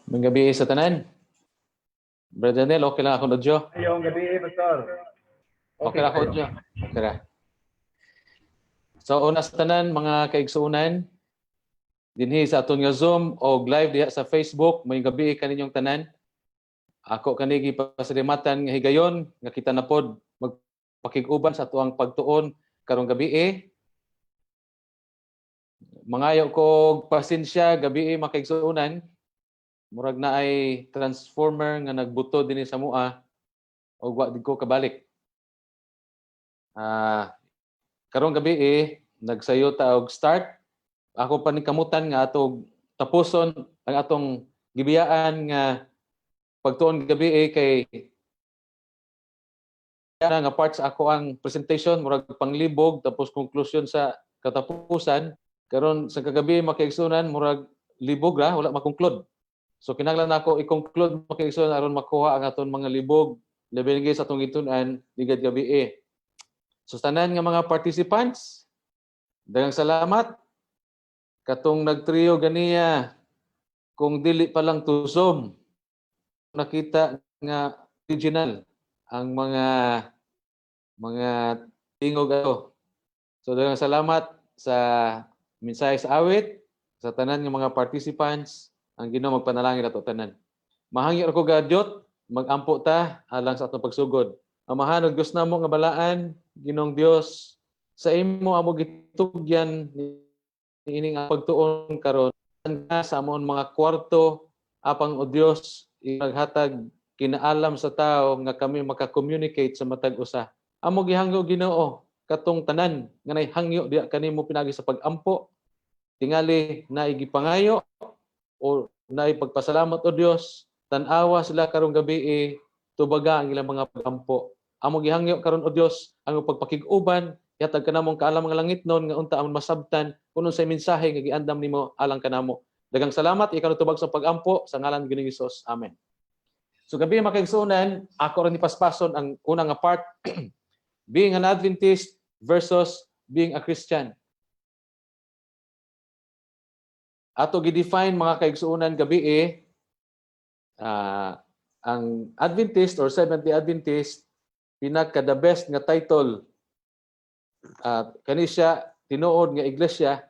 May gabi sa tanan. Brother Nel, okay lang ako audio? Ayong gabi, Pastor. Okay lang ako audio? Okay ra. So, una sa tanan, mga kaigsuunan, dinhi sa aton nga Zoom o live diha sa Facebook, may gabi kaninyong tanan. Ako kanigi pasalimatan nga higayon, nga kita na pod magpakig-uban sa tuang pagtuon karong gabi. Mangayo ko pasensya gabi makaigsuunan. Murag na ay transformer nga nagbuto dinhi sa mua o wa di ko kabalik. Karong gabi nagsayo ta og start. Ako pa ni kamutan nga atog tapuson ang atong gibiyaan nga pagtuon gabi kay nga parts ako ang presentation murag panglibog tapos conclusion sa katapusan. Karon sa kagabi makaigsunan murag libog ra wala makonclude. So kinahanglan nako i-conclude makaigsunan aron makuha ang aton mga libog labi sa atong gitun-an ligad gabi. So tanan nga mga participants, daghang salamat. Katong nagtrio ganiya kung dili pa lang to Zoom, nakita nga original ang mga tingog ato. So daghang salamat sa mensahe sa awit sa tanan nga mga participants. Ang Ginoo magpanalangin ato tanan. Mahangyo ko gadyot magampo ta alang sa atong pagsugod. Amahan ug Dios namo nga balaan, Ginoong Dios, sa imo amo gitugyan ining pagtuon karon sa amon mga kwarto apang o Dios ighatag kinaalam sa tao nga kami maka-communicate sa matag usa. Amo gihangyo Ginoo katong tanan nga nahangyo diha kanimo pinagi sa pagampo tingali na igipangayo o naay pagpasalamat o Dios tan-awa sila karong gabi tubaga ang ilang mga pagampo. Amo gihangyo karon o Dios ang pagpakig-uban yatag kanamong kaalam nga langitnon nga unta ang masabtan kuno sa mensahe nga giandam nimo alang kanamo. Daghang salamat ikaw tubag sa pagampo sa ngalan ni Ginoong Hesus. Amen. So gabi makaigsunan, ako rin ipaspason ang unang nga part being an Adventist versus being a Christian. Ato gi-define mga kaigsuunan gabi ang Adventist or Seventh-day Adventist pinaka the best nga title kani siya tinuod nga iglesia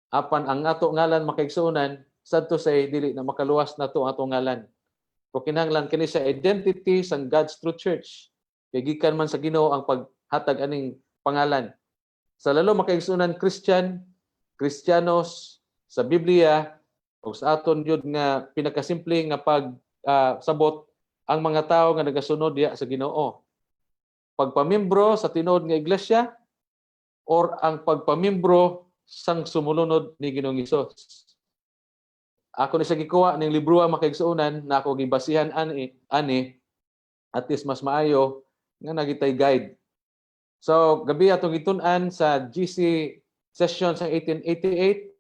apan ang ato ngalan makaigsuunan sadto say dili na makaluwas nato ato ngalan. Pero kinahanglan kani siya identity sang God's True Church. Kay gikan man sa Ginoo ang paghatag aning pangalan. Sa lalo makaigsuunan Christian, Kristiyanos sa Biblia o sa aton jud nga pinakasimple nga sabot ang mga tawo nga nagasunod diha sa Ginoo. Pagpamembro sa tinuod nga iglesia or ang pagpamembro sang sumulunod ni Ginoong Hesus. Ako ni sa gikuha ning libro makaigsuunan na ako gibasihan ani at least mas maayo nga nagitay guide. So gabi atong gitun-an sa GC session sa 1888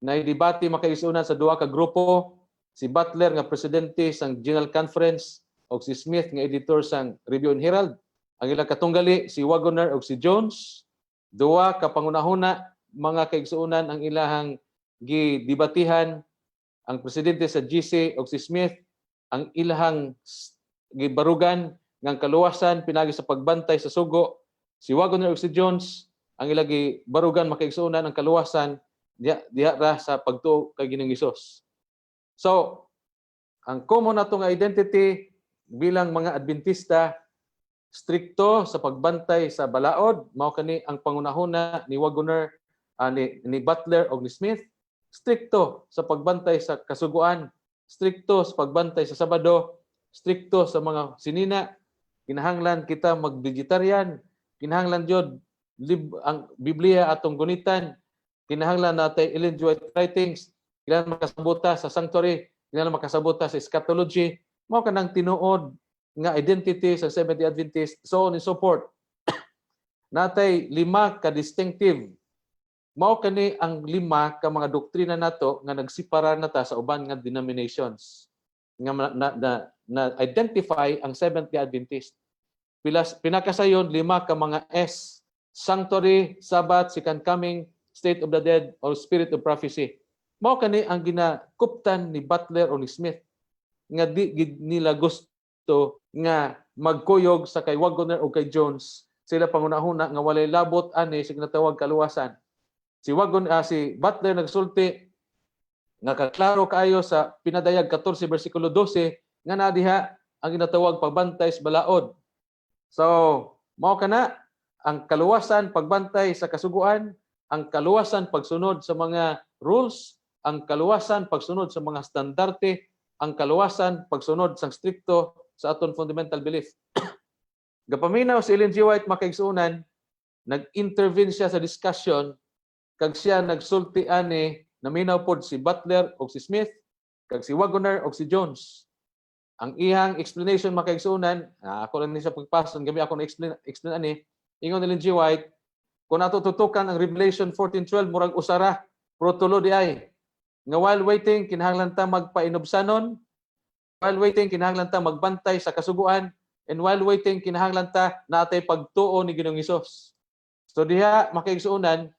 na debate makaigsuunan sa duha ka grupo, si Butler nga presidente sang General Conference o si Smith nga editor sang Review and Herald. Ang ilang katunggali si Wagoner ug si Jones. Duha ka pangunahuna mga kaigsuunan ang ilahang gidebatihan. Ang presidente sa GC ug si Smith ang ilahang gibarugan ngang kaluwasan pinagi sa pagbantay sa sugo. Si Wagoner ug si Jones ang ilagi barugan makaigsuunan ang kaluwasan diha ra sa pagtuo kay Ginoong Hesus. So, ang common nato nga identity bilang mga Adventista strikto sa pagbantay sa balaod, mao kani ang pangunahuna ni Wagoner, ni Butler o ni Smith. Strikto sa pagbantay sa kasuguan, strikto sa pagbantay sa Sabado, strikto sa mga sinina. Kinahanglan kita mag-vegetarian, kinahanglan jud ang Biblia atong gunitan, kinahanglan natin i-enjoy writings, kinahanglan makasabuta sa sanctuary, kinahanglan makasabuta sa eschatology, mao kanang tinuod nga identity sa Seventh-day Adventist, so on and so forth. Natay 5 ka distinctive. Mao kani ang 5 ka mga doktrina nato nga nagsipara nata sa uban nga denominations nga na identify ang Seventh-day Adventist. Pinakasayon 5 ka mga S: sanctuary, Sabbath, second coming, state of the dead, or spirit of prophecy. Mao kani ang ginakuptan ni Butler o ni Smith. nga di gid nila gusto nga magkuyog sa kay Wagoner o kay Jones. Sila pangunahuna nga walay labot ani sa ginatawag kaluwasan. Si Butler nagsulti nga kaklaro kaayo sa pinadayag 14 bersikulo 12 nga na diha ang ginatawag pagbantay sa balaod. So, mao kana ang kaluwasan pagbantay sa kasuguan, ang kaluwasan pagsunod sa mga rules, ang kaluwasan pagsunod sa mga standarte, ang kaluwasan pagsunod sa strikto sa aton fundamental belief. Gapaminaw si Ellen G. White makaigsuunan, nag-intervene siya sa discussion kag siya nagsulti ani naminaw pod si Butler o si Smith kag si Wagoner o si Jones. Ang iyang explanation makaigsuunan, ako lang ni sa pagpason gami ako na explain ani ingon ni Ellen G. White, kung nato tutukan ang Revelation 14:12 murag usara pero tulo di ay nga while waiting kinahanglan ta magpainobsanon, while waiting kinahanglan ta magbantay sa kasuguan, and while waiting kinahanglan ta natay pagtuo ni Ginoong Hesus. So diha makaigsuunan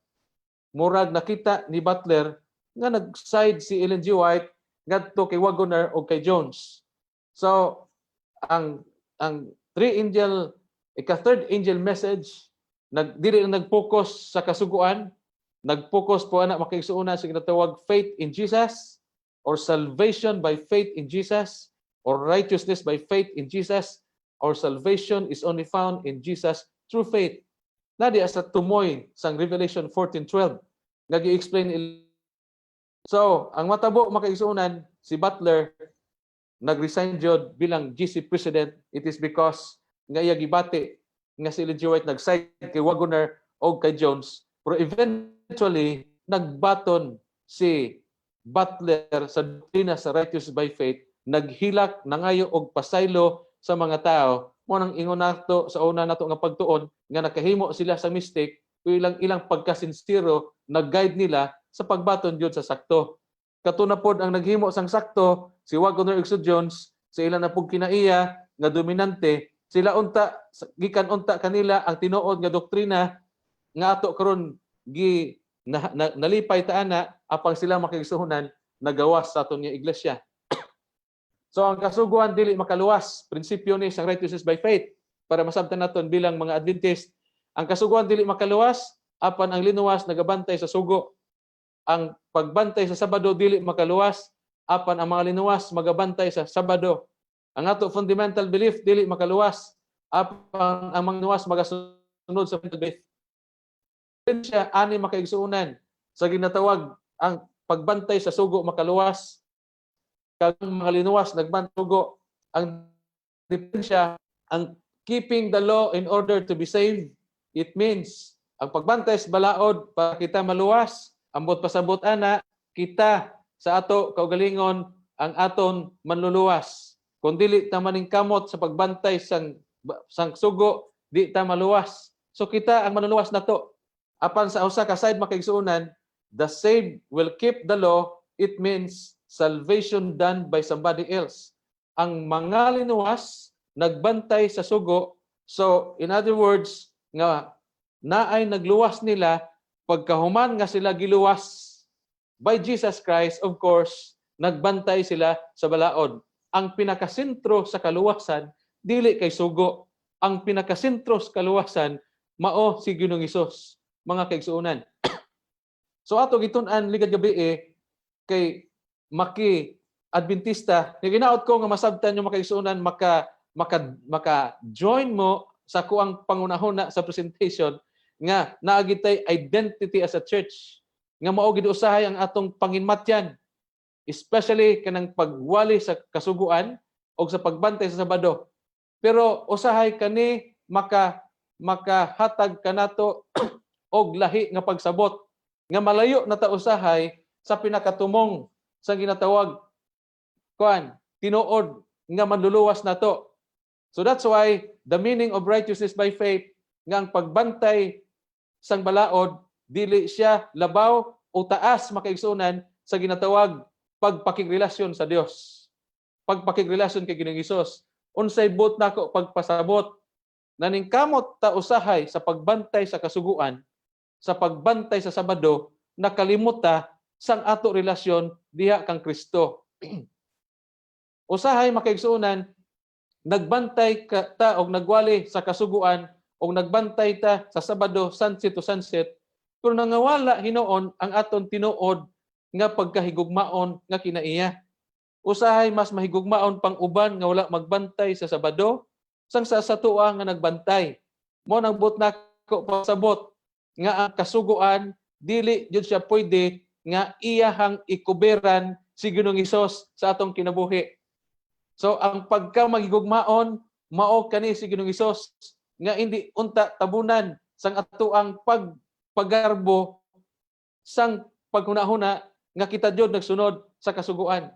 murag nakita ni Butler nga nag-side si Ellen G. White ngadto kay Wagoner o kay Jones. So ang third angel message dili na nag-focus sa kasuguan, nag-focus po ana makaigsuunan sa ginatawag faith in Jesus or salvation by faith in Jesus or righteousness by faith in Jesus or salvation is only found in Jesus through faith. Nadi sa tumoy sang Revelation 14:12 nga gi-explain. So, ang matabo makaigsuunan si Butler nag-resign jud bilang GC president. It is because nga iya gibati nga si Ellen G. White nag-side kay Wagoner o kay Jones, pero eventually nagbaton si Butler sa doktrina sa righteous by faith, naghilak nangayo og pasaylo sa mga tao. Mo nang ingon nato sa una nato nga pagtuon nga nakahimo sila sa mistake, ilang pagkasinsiro nag-guide nila sa pagbaton jud sa sakto. Katuna pod ang naghimo sang sakto si Wagoner ug si Jones sa ilang na pug kinaiya nga dominante, sila unta gikan unta kanila ang tinuod nga doktrina nga ato karon nalipay ta ana apang sila makigsuhunan nagawas sa aton nga iglesia. So ang kasuguan dili makaluwas, prinsipyo ni sa righteousness by faith para masabtan naton bilang mga Adventist. Ang kasuguan dili makaluwas apan ang linuwas nagabantay sa sugo. Ang pagbantay sa Sabado dili makaluwas apan ang mga linuwas magabantay sa Sabado. Ang ato fundamental belief dili makaluwas apan ang mga linuwas magasunod sa fundamental belief. Siya ani makaigsuunan sa ginatawag ang pagbantay sa sugo makaluwas kag mga linuwas nagbantugo. Ang diferensya ang keeping the law in order to be saved, it means ang pagbantay sa balaod para kita maluwas, ambot pasabot ana kita sa ato kaugalingon ang aton manluluwas. Kung dili ta maning kamot sa pagbantay sang sugo, di ta maluwas. So kita ang manluluwas nato. Apan sa usa ka side makaigsuunan, the saved will keep the law, it means salvation done by somebody else. Ang mga linuwas nagbantay sa sugo. So in other words, nga naay nagluwas nila pagkahuman nga sila giluwas by Jesus Christ, of course, nagbantay sila sa balaod. Ang pinakasentro sa kaluwasan dili kay sugo. Ang pinakasentro sa kaluwasan mao si Ginoong Hesus, mga kaigsuunan. So ato gitun-an ligad gabi kay maki Adventista, ni ginaot ko nga masabtan yung makaigsuunan maka join mo sa kuang pangunahuna sa presentation nga naagitay identity as a church nga mao gid usahay ang atong panginmatyan, especially kanang pagwali sa kasuguan o sa pagbantay sa Sabado. Pero usahay kani makahatag kanato og lahi nga pagsabot nga malayo na ta usahay sa pinakatumong sa ginatawag tinuod nga manluluwas nato. So that's why the meaning of righteousness by faith nga ang pagbantay sang balaod dili siya labaw o taas makaigsunan sa ginatawag pagpakigrelasyon sa Dios. Pagpakigrelasyon kay Ginoong Hesus. Unsay bot nako pagpasabot naning kamot ta usahay sa pagbantay sa kasuguan, sa pagbantay sa Sabado, nakalimot ta sang ato relasyon diha kang Kristo. Usahay makaigsuonan, nagbantay ka ta og nagwali sa kasuguan og nagbantay ta sa Sabado sunset to sunset, pero nangawala hinuon ang aton tinuod nga pagkahigugmaon nga kinaiya. Usahay mas mahigugmaon pang uban nga wala magbantay sa Sabado sang sa tuwa nga nagbantay. Mo nang but nako pasabot nga ang kasuguan dili jud siya pwede nga iyahang ikuberan si Ginoong Hesus sa atong kinabuhi. So ang pagka magigugmaon mao kani si Ginoong Hesus nga hindi unta tabunan sang atoang paggarbo sang paghunahuna nga kita jud nagsunod sa kasuguan.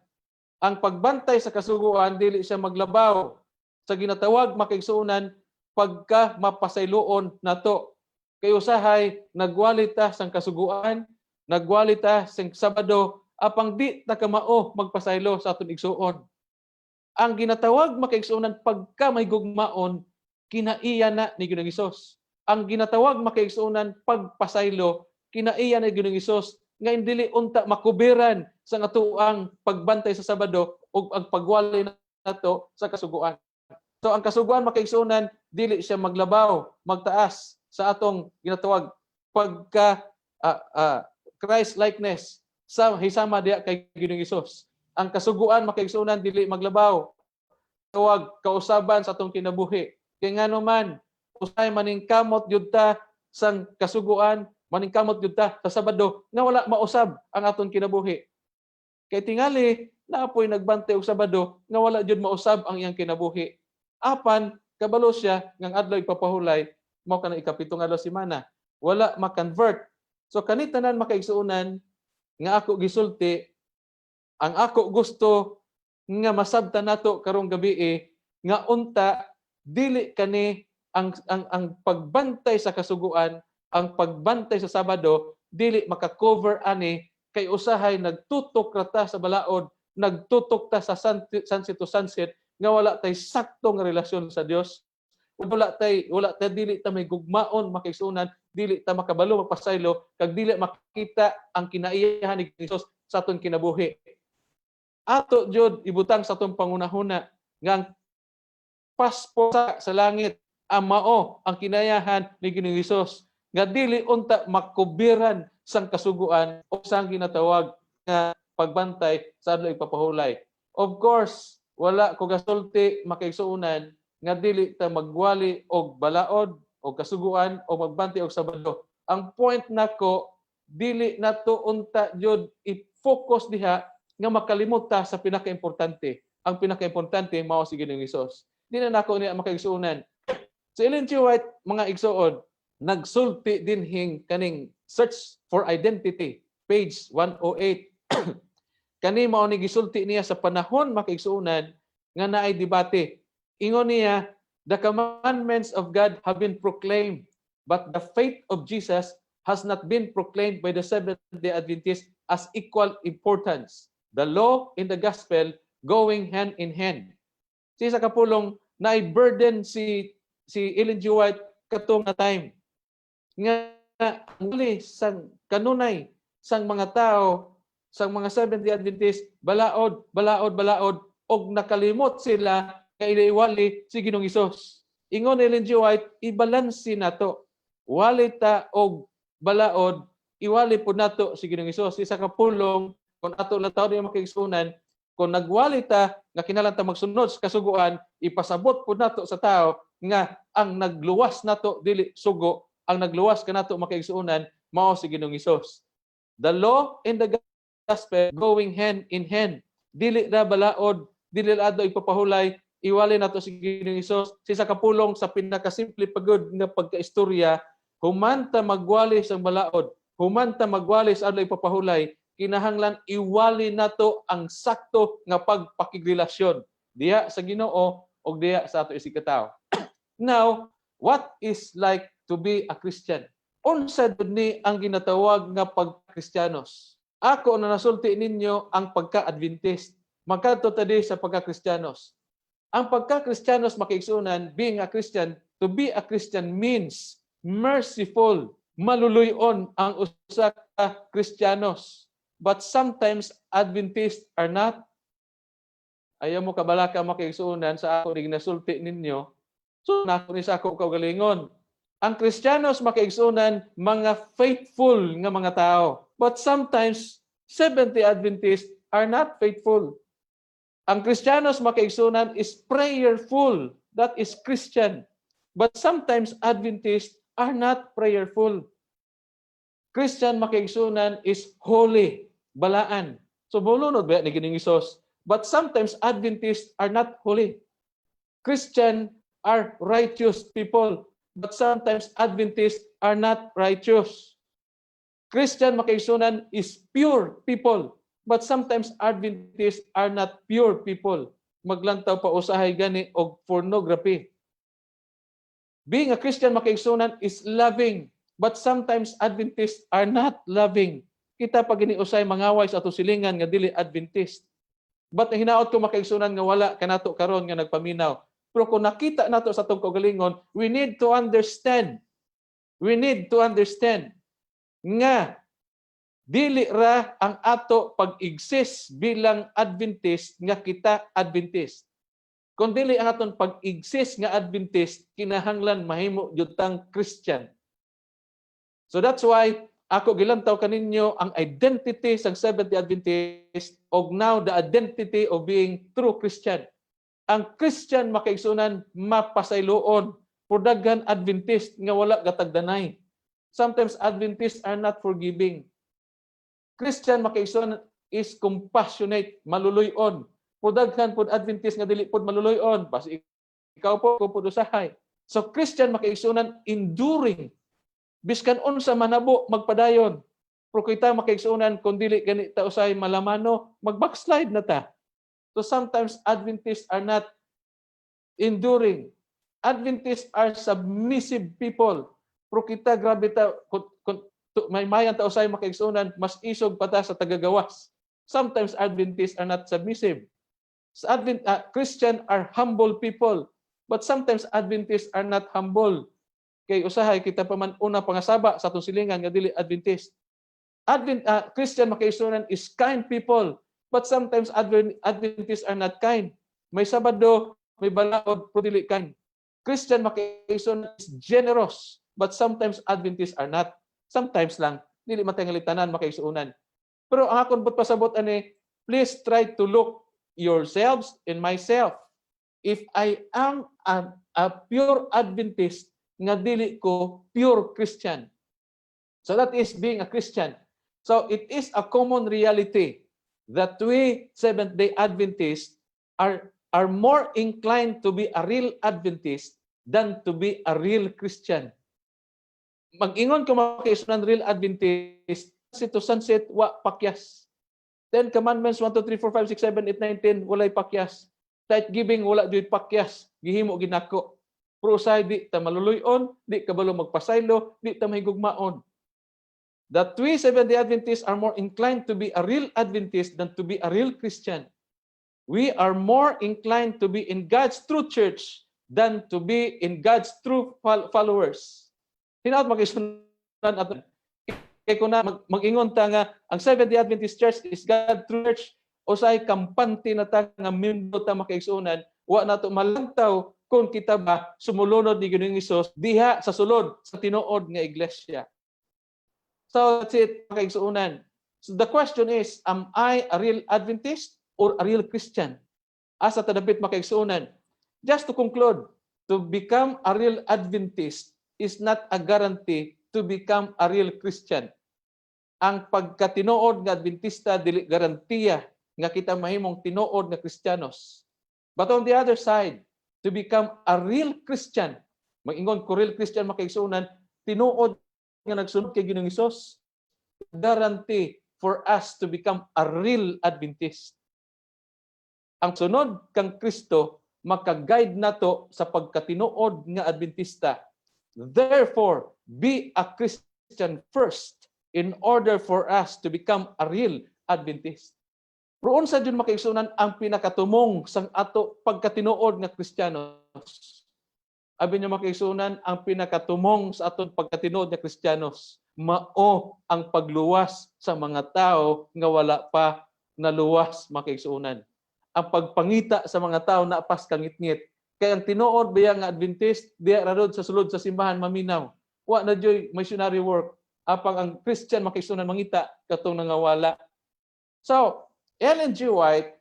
Ang pagbantay sa kasuguan dili siya maglabaw sa ginatawag makaigsuonan pagka mapasayloon nato. Kay usahay nagwalita sang kasuguan, nagwalita sang Sabado apang di ta kamao magpasaylo sa aton igsuon. Ang ginatawag makaigsuonan pagka may gugmaon kinaiya na ni Ginoong Hesus. Ang ginatawag makaigsuonan pagpasaylo kinaiya na ni Ginoong Hesus nga dili unta makubiran sa atuang pagbantay sa Sabado ug ang pagwali nato sa kasuguan. So ang kasuguan makaigsuonan dili siya maglabaw, magtaas sa atong ginatawag pagka Christ likeness sa hisama diya kay Ginoong Hesus. Ang kasuguan makaigsuonan dili maglabaw, tawag kausaban sa atong kinabuhi. Kay ngano man usay maningkamot jud ta sang kasuguan, maningkamot jud ta sa Sabado nga wala mausab ang aton kinabuhi. Kay tingali naapoy nagbantay og Sabado nga wala jud mausab ang iyang kinabuhi. Apan kabalo siya ngang adlaw ipapahulay mao kana ikapitong adlaw semana wala ma-convert. So kanitanan makaigsuonan nga ako gisulti ang ako gusto nga masabtan nato karong gabi nga unta dili kani ang pagbantay sa kasuguan, ang pagbantay sa Sabado dili maka-cover ani kay usahay nagtutok rata sa balaod, nagtutok ta sa sunset to sunset nga wala tay sakto nga relasyon sa Dios. Wala tay dili ta may gugmaon makaigsuonan, dili ta makabalo magpasaylo kag dili makita ang kinaiyahan ni Hesus sa aton kinabuhi. Ato jud ibutang sa atong pangunahuna nga ang paspo sa langit ang mao ang kinayahan ni Ginoong Hesus nga dili unta makubiran sang kasuguan o sang ginatawag nga pagbantay sa adlaw ipapahulay. Of course, wala ko gasulti makaigsuonan nga dili ta magwali og balaod o kasuguan o magbantay og Sabado. Ang point nako dili nato unta jud i-focus diha nga makalimot ta sa pinakaimportante. Ang pinakaimportante mao si Ginoong Hesus. Dili na nako niya makaigsuonan. Si Ellen G. White, mga igsuon, nagsulti dinhing kaning Search for Identity, page 108. Kani mao ni gisulti niya sa panahon makaigsuonan nga naay debate. Ingon niya, the commandments of God have been proclaimed, but the faith of Jesus has not been proclaimed by the Seventh-day Adventists as equal importance. The law and the gospel going hand in hand. Si sa kapulong naay burden si Ellen G. White katong na time nga muli sang kanunay sang mga tao sang mga Seventh-day Adventists balaod og nakalimot sila kay iwali si Ginoong Hesus. Ingon Ellen G. White, ibalansi nato. Wali ta og balaod, iwali po nato si Ginoong Hesus. Isa ka pulong kung ato lang tao di makaigsuonan, kung nagwali ta nga kinahanglan ta magsunod sa kasuguan, ipasabot po nato sa tao nga ang nagluwas nato dili sugo, ang nagluwas kanato makaigsuonan mao si Ginoong Hesus. The law and the gospel going hand in hand. Dili ra balaod, dili ra adto ipapahulay, iwali nato si Ginoong Hesus. Sa kapulong sa pinakasimple pagod nga pagkaistorya, human ta magwali sa balaod, human ta magwali sa adlaw ipapahulay, kinahanglan iwali nato ang sakto nga pagpakigrelasyon diha sa Ginoo o diha sa ato isikataw. Now, what is like to be a Christian? Unsa ni ang ginatawag nga pagkristyanos? Ako na nasulti ninyo ang pagka-Adventist. Magkadto tadi sa pagka-Kristyanos. Ang pagka-Kristyanos makaigsuonan, being a Christian, to be a Christian means merciful, maluluyon ang usa ka Kristyanos. But sometimes Adventists are not. Ayaw mo kabalaka makaigsuunan sa ako ning nasulti ninyo. So nako ni sa ako kaugalingon. Ang Kristiyanos makaigsuunan mga faithful nga mga tao. But sometimes 70 Adventists are not faithful. Ang Kristiyanos makaigsuunan is prayerful. That is Christian. But sometimes Adventists are not prayerful. Christian makaigsuunan is holy, balaan. So bulunod ba ni gining Hesus? But sometimes Adventists are not holy. Christian are righteous people, but sometimes Adventists are not righteous. Christian makaigsuunan is pure people, but sometimes Adventists are not pure people. Maglantaw pa usahay gani og pornography. Being a Christian makaigsuunan is loving, but sometimes Adventists are not loving. Kita pa gini usay mangaway sa ato silingan nga dili Adventist. But hinaot ko makaigsuunan nga wala kanato karon nga nagpaminaw. Pero kung nakita nato sa atong kaugalingon, we need to understand. We need to understand nga dili ra ang ato pag-exist bilang Adventist nga kita Adventist. Kung dili ang aton pag-exist nga Adventist, kinahanglan mahimo jud tang Christian. So that's why ako gilantaw kaninyo ang identity sang Seventh-day Adventist og now the identity of being true Christian. Ang Christian makaigsunan mapasayloon pudaghan Adventist nga wala gatagdanay. Sometimes Adventists are not forgiving. Christian makaigsunan is compassionate, maluluyon. Pudaghan pud Adventist nga dili pud maluluyon, basi ikaw po pud usahay. So Christian makaigsunan enduring. Biskan unsa manabo magpadayon. Pero kita makaigsuunan kung dili gani ta usay malamano, mag-backslide na ta. So sometimes Adventists are not enduring. Adventists are submissive people. Pero kita grabe ta may mayan ta usay makaigsuunan, mas isog pa ta sa tagagawas. Sometimes Adventists are not submissive. Christian are humble people, but sometimes Adventists are not humble. Kay usahay kita pa man una pangasaba sa atong silingan nga dili Adventist. Christian makaigsuunan is kind people, but sometimes Adventists are not kind. May Sabado, may balaod, pero dili kind. Christian makaigsuunan is generous, but sometimes Adventists are not. Sometimes lang, dili matingali tanan makaigsuunan. Pero ang akon but pasabot ani, please try to look yourselves and myself. If I am a pure Adventist, nga dili ko pure Christian. So that is being a Christian. So it is a common reality that we Seventh-day Adventists are more inclined to be a real Adventist than to be a real Christian. Mag-ingon ko makaigsuunan real Adventist, to sunset, wa pakyas. 10 Commandments, 1, 2, 3, 4, 5, 6, 7, 8, 9, 10, walay pakyas. Tithe giving, wala dito pakyas. Gihimo, ginako. Pero usay, di ta maluluyon, di kabalo magpasaylo, di ta mahigugmaon. That we Seventh-day Adventists are more inclined to be a real Adventist than to be a real Christian. We are more inclined to be in God's true church than to be in God's true followers. Hinaot mag-isunan ato. Kaya kung na mag-ingon ta nga, ang Seventh-day Adventist Church is God's true church, usay kampante na ta nga membro ta makaigsuunan, wa na to malantaw kung kita ba sumulunod ni Ginoong Hesus diha sa sulod sa tinuod nga iglesia. So that's it, makaigsuunan. So the question is, am I a real Adventist or a real Christian? Asa tadapit makaigsuunan. Just to conclude, to become a real Adventist is not a guarantee to become a real Christian. Ang pagkatinuod nga Adventista dili garantiya nga kita mahimong tinuod nga Kristiyanos. But on the other side, to become a real Christian, mag-ingon ko real Christian makaigsuunan, tinuod nga nagsunod kay Ginoong Hesus, guarantee for us to become a real Adventist. Ang sunod kang Kristo maka-guide nato sa pagkatinuod nga Adventista. Therefore, be a Christian first in order for us to become a real Adventist. Roon sa dyan makaigsuunan ang pinakatumong sang ato pagkatinuod nga Kristiyanos. Abi niya makaigsuunan ang pinakatumong sa aton pagkatinuod nga Kristiyanos. Mao ang pagluwas sa mga tao nga wala pa naluwas makaigsuunan. ang pagpangita sa mga tao na pas kangit-ngit. Kaya ang tinuod biya nga Adventist, diya radod sa sulod sa simbahan maminaw. Wa na joy missionary work. Apang ang Christian makisunan mangita katong nangawala. So, Ellen G. White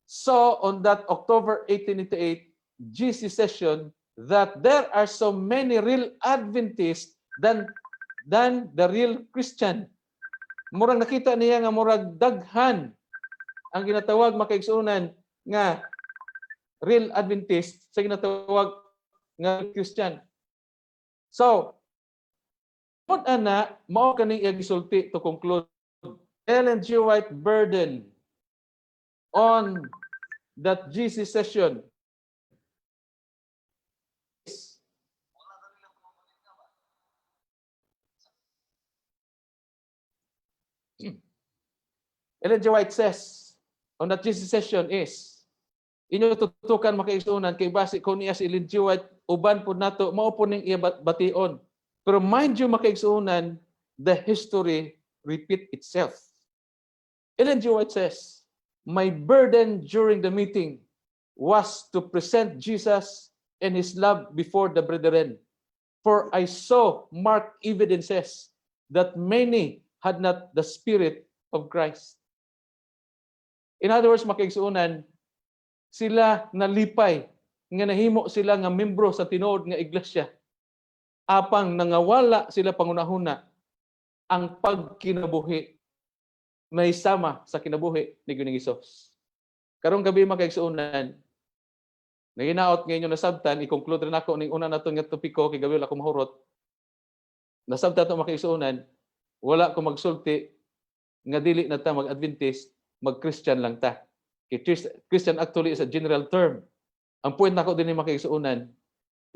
saw on that October 1888 GC session that there are so many real Adventists than the real Christian. Murag nakita niya nga murag daghan ang ginatawag makaigsunan nga real Adventist sa ginatawag nga Christian. So, kung ana, mao kaning iyang gisulti to conclude. Ellen G. White burden on that GC session Ellen G. White says on that GC session is inyo tutukan makaigsunan kay base ko niya si Ellen G. White uban pud nato mao po ning iya bation. Pero mind you makaigsunan, the history repeat itself. Ellen G. White says, my burden during the meeting was to present Jesus and his love before the brethren. For I saw marked evidences that many had not the Spirit of Christ. In other words, makaigsunan, sila nalipay nga nahimo sila nga membro sa tinuod nga iglesia. Apang nangawala sila pangunahuna ang pagkinabuhi may sama sa kinabuhi ni Ginoong Hesus. Karong gabi makaigsunan, naginaot ngayon nasabtan, i-conclude rin ako ning una nato nga topiko kay gabi wala ko mahurot. Nasabtan to makaigsunan, wala ko magsulti nga dili na ta mag-Adventist, mag-Christian lang ta. Christian actually is a general term. Ang point nako din ni makaigsunan,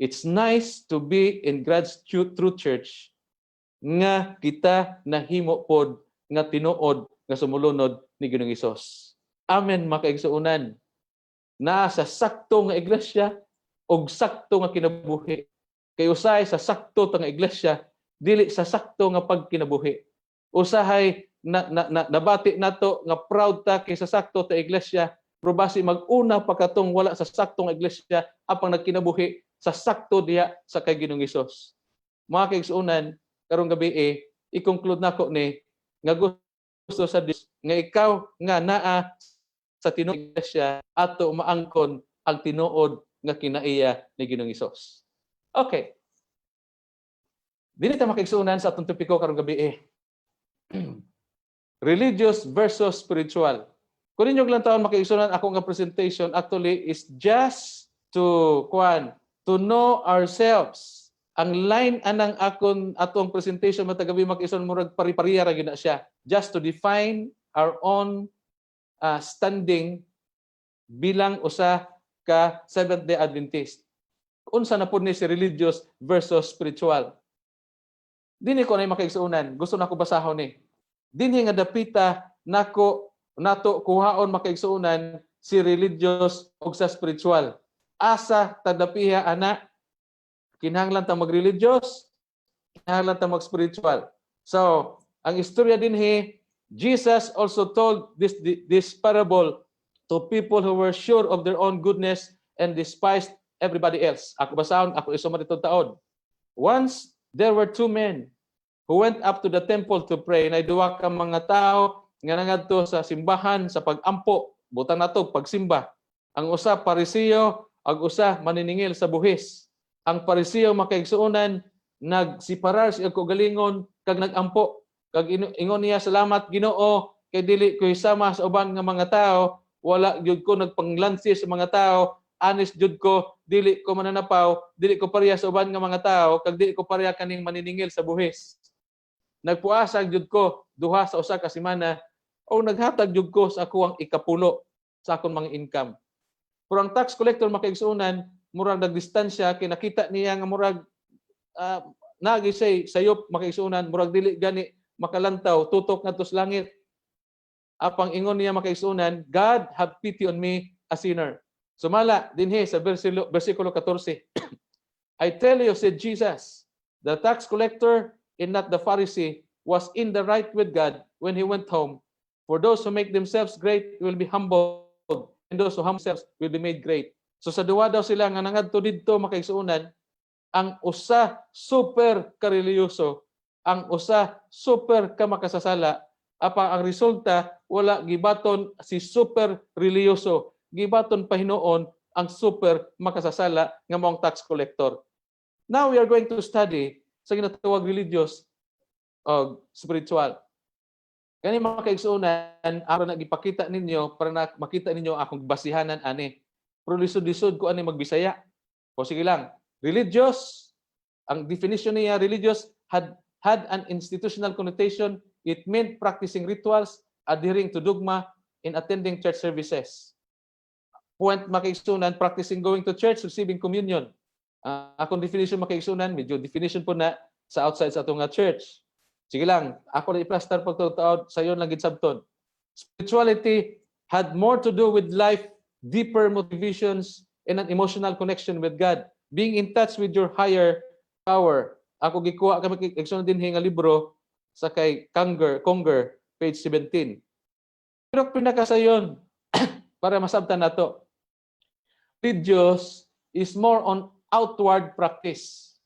it's nice to be in God's true church nga kita nahimo pod nga tinuod nga sumulunod ni Ginoong Hesus. Amen makaigsuunan. Na sa sakto nga iglesia og sakto nga kinabuhi. Kay usahay sa sakto nga iglesia dili sa sakto nga pagkinabuhi. Usahay nabati nato nga proud ta kay sa sakto ta iglesia, pero basi mag-una pa katong wala sa sakto nga iglesia apang nagkinabuhi sa sakto diha sa kay Ginoong Hesus. Mga kaigsuunan, karong gabi i-conclude nako ni nga gusto sa Dios nga ikaw nga naa sa tinuod iglesia ato maangkon ang tinuod nga kinaiya ni Ginoong Hesus. Okay. Dili ta makaigsuunan sa atong topiko karong gabi religious versus spiritual. Kung ninyo lang taon makaigsuunan ako nga presentation actually is just to know ourselves. Ang line anang atong presentation matagabi mag-ison murag pari-pariya ra gyud na siya, just to define our own standing bilang usa ka Seventh-day Adventist. Unsa na pud ni si religious versus spiritual. Dinhi ko na makaigsuunan, gusto nako basahon ni. Dinhi nga dapita nato kuhaon makaigsuunan si religious ug sa spiritual. Asa tadapiha ana kinahanglan ta mag-religious, kinahanglan ta mag-spiritual. So, ang istorya dinhi, Jesus also told this parable to people who were sure of their own goodness and despised everybody else. Ako basahon, ako isuma dito taon. Once, there were two men who went up to the temple to pray. Na duwa ka mga tao nga nangadto sa simbahan sa pag-ampo, butang nato pagsimba. Ang usa Pariseo, ang usa maniningil sa buhis. Ang Pariseo makaigsuunan nagsiparar siya ko galingon kag nagampo kag ingon niya salamat Ginoo kay dili ko sama sa uban nga mga tao, wala gyud ko nagpanglansi sa mga tao, honest jud ko, dili ko mananapaw, dili ko pareha sa uban nga mga tao kag dili ko pareha kaning maniningil sa buhis. Nagpuasag jud ko duha sa usa ka semana o naghatag jud ko sa akong ikapulo sa akong mga income. Pero ang tax collector makaigsuunan murag nagdistansya kay nakita niya nga murag nagisay sayop makaigsuunan murag dili gani makalantaw tutok ngadto sa langit. Apang ingon niya makaigsuunan, God have pity on me a sinner. Sumala dinhi sa bersikulo 14. I tell you, said Jesus, the tax collector and not the Pharisee was in the right with God when he went home. For those who make themselves great will be humbled, and those who humble themselves will be made great. So sa duwa daw sila nga nangadto didto makaigsuonan, ang usa super kareliyoso, ang usa super ka makasasala, apa ang resulta wala gibaton si super reliyoso, gibaton pahinuon ang super makasasala nga maong tax collector. Now we are going to study sa ginatawag religious o spiritual. Kani mga kaigsuonan, aron na gipakita ninyo para na makita ninyo akong basihanan ani. Pero lisod-lisod ko ani magbisaya. O sige lang. Religious, ang definition niya, religious had an institutional connotation. It meant practicing rituals, adhering to dogma, and attending church services. Point makaigsunan, practicing going to church, receiving communion. Akong definition makaigsunan, medyo definition po na sa outside sa atong church. Sige lang, ako na i-plaster pagtutaod sa iyo lang gitsabton. Spirituality had more to do with life, deeper motivations, and an emotional connection with God. Being in touch with your higher power. Ako gikuha kami igsuon din nga libro sa kay Conger, page 17. Pero pinakasayon para masabtan nato. Religious is more on outward practice.